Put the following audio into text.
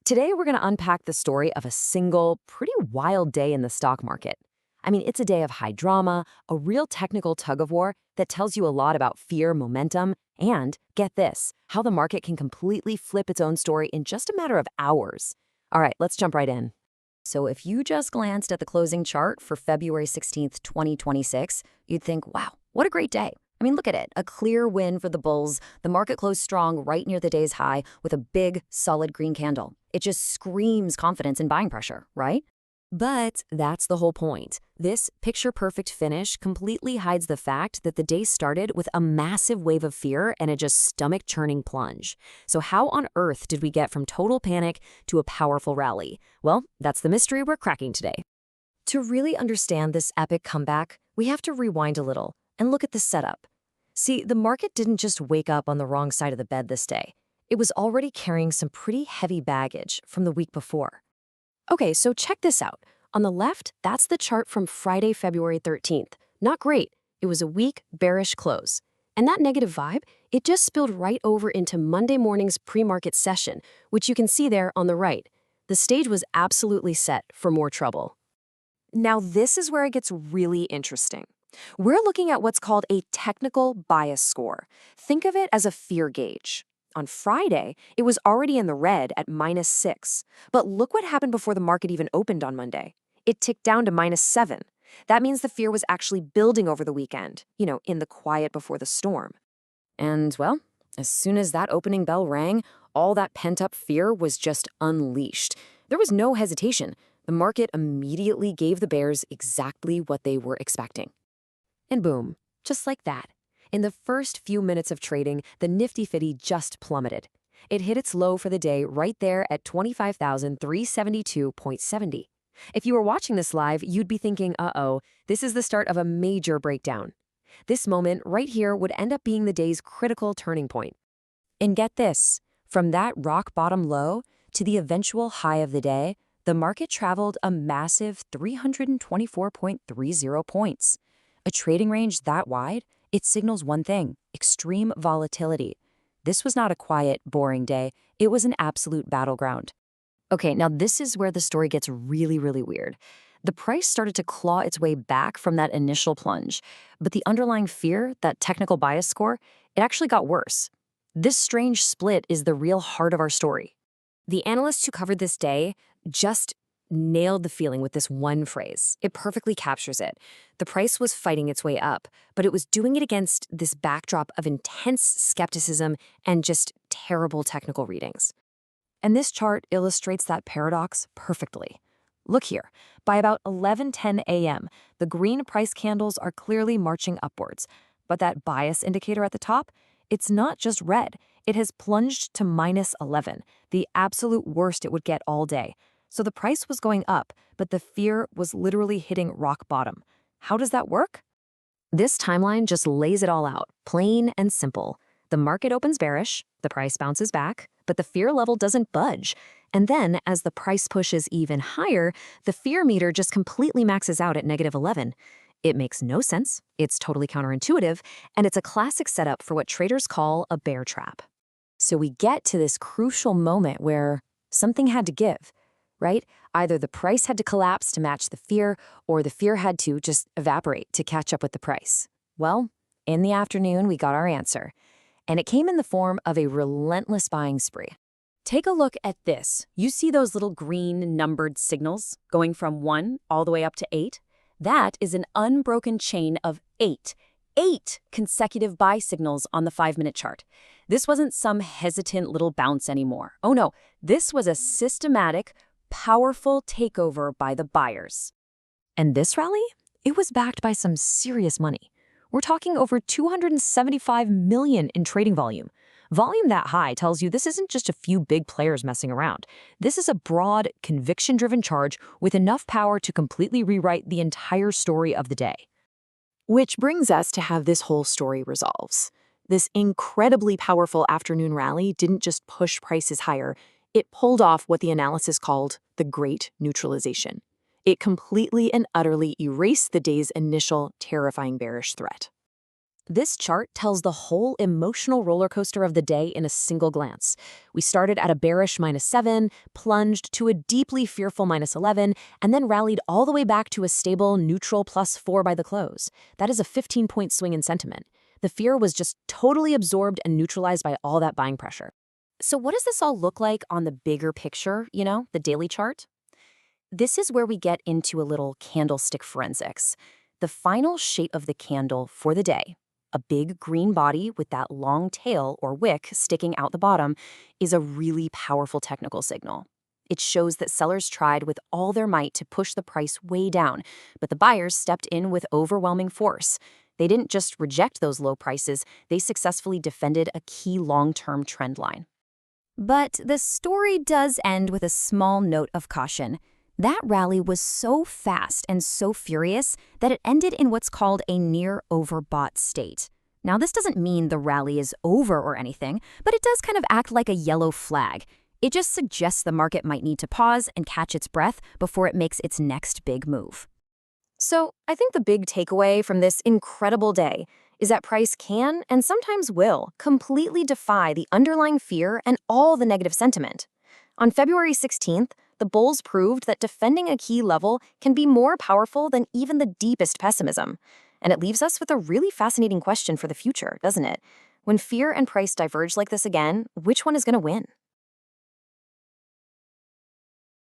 Today, we're going to unpack the story of a single, pretty wild day in the stock market. I mean, it's a day of high drama, a real technical tug of war that tells you a lot about fear, momentum, and, get this, how the market can completely flip its own story in just a matter of hours. All right, let's jump right in. So if you just glanced at the closing chart for February 16th, 2026, you'd think, wow, what a great day. I mean, look at it. A clear win for the bulls. The market closed strong right near the day's high with a big, solid green candle. It just screams confidence and buying pressure, right? But that's the whole point. This picture-perfect finish completely hides the fact that the day started with a massive wave of fear and a just stomach-churning plunge. So how on earth did we get from total panic to a powerful rally? Well, that's the mystery we're cracking today. To really understand this epic comeback, we have to rewind a little and look at the setup. See, the market didn't just wake up on the wrong side of the bed this day. It was already carrying some pretty heavy baggage from the week before. Okay, so check this out. On the left, that's the chart from Friday, February 13th. Not great. It was a weak, bearish close. And that negative vibe, it just spilled right over into Monday morning's pre-market session, which you can see there on the right. The stage was absolutely set for more trouble. Now, this is where it gets really interesting. We're looking at what's called a technical bias score. Think of it as a fear gauge. On Friday, it was already in the red at -6. But look what happened before the market even opened on Monday. It ticked down to -7. That means the fear was actually building over the weekend, in the quiet before the storm. And, well, as soon as that opening bell rang, all that pent-up fear was just unleashed. There was no hesitation. The market immediately gave the bears exactly what they were expecting. And boom, just like that. In the first few minutes of trading, the Nifty50 just plummeted. It hit its low for the day right there at 25,372.70. If you were watching this live, you'd be thinking, uh-oh, this is the start of a major breakdown. This moment right here would end up being the day's critical turning point. And get this, from that rock bottom low to the eventual high of the day, the market traveled a massive 324.30 points. A trading range that wide, it signals one thing: extreme volatility. This was not a quiet, boring day. It was an absolute battleground. Okay, now this is where the story gets really, really weird. The price started to claw its way back from that initial plunge, but the underlying fear, that technical bias score, it actually got worse. This strange split is the real heart of our story. The analysts who covered this day just nailed the feeling with this one phrase. It perfectly captures it. The price was fighting its way up, but it was doing it against this backdrop of intense skepticism and just terrible technical readings. And this chart illustrates that paradox perfectly. Look here. By about 11:10 a.m., the green price candles are clearly marching upwards. But that bias indicator at the top, it's not just red. It has plunged to -11, the absolute worst it would get all day. So the price was going up, but the fear was literally hitting rock bottom. How does that work? This timeline just lays it all out, plain and simple. The market opens bearish, the price bounces back, but the fear level doesn't budge. And then, as the price pushes even higher, the fear meter just completely maxes out at -11. It makes no sense, it's totally counterintuitive, and it's a classic setup for what traders call a bear trap. So we get to this crucial moment where something had to give. Right? Either the price had to collapse to match the fear, or the fear had to just evaporate to catch up with the price. Well, in the afternoon, we got our answer. And it came in the form of a relentless buying spree. Take a look at this. You see those little green numbered signals going from 1 all the way up to 8? That is an unbroken chain of 8. 8 consecutive buy signals on the 5-minute chart. This wasn't some hesitant little bounce anymore. Oh no, this was a systematic, powerful takeover by the buyers. And this rally? It was backed by some serious money. We're talking over $275 million in trading volume. Volume that high tells you this isn't just a few big players messing around. This is a broad, conviction-driven charge with enough power to completely rewrite the entire story of the day. Which brings us to how this whole story resolves. This incredibly powerful afternoon rally didn't just push prices higher, it pulled off what the analysis called the Great Neutralization. It completely and utterly erased the day's initial terrifying bearish threat. This chart tells the whole emotional roller coaster of the day in a single glance. We started at a bearish -7, plunged to a deeply fearful -11, and then rallied all the way back to a stable neutral +4 by the close. That is a 15-point swing in sentiment. The fear was just totally absorbed and neutralized by all that buying pressure. So what does this all look like on the bigger picture, the daily chart? This is where we get into a little candlestick forensics. The final shape of the candle for the day, a big green body with that long tail or wick sticking out the bottom, is a really powerful technical signal. It shows that sellers tried with all their might to push the price way down, but the buyers stepped in with overwhelming force. They didn't just reject those low prices, they successfully defended a key long-term trend line. But the story does end with a small note of caution. That rally was so fast and so furious that it ended in what's called a near overbought state. Now, this doesn't mean the rally is over or anything, but it does kind of act like a yellow flag. It just suggests the market might need to pause and catch its breath before it makes its next big move. So, I think the big takeaway from this incredible day is that price can, and sometimes will, completely defy the underlying fear and all the negative sentiment. On February 16th, the bulls proved that defending a key level can be more powerful than even the deepest pessimism. And it leaves us with a really fascinating question for the future, doesn't it? When fear and price diverge like this again, which one is going to win?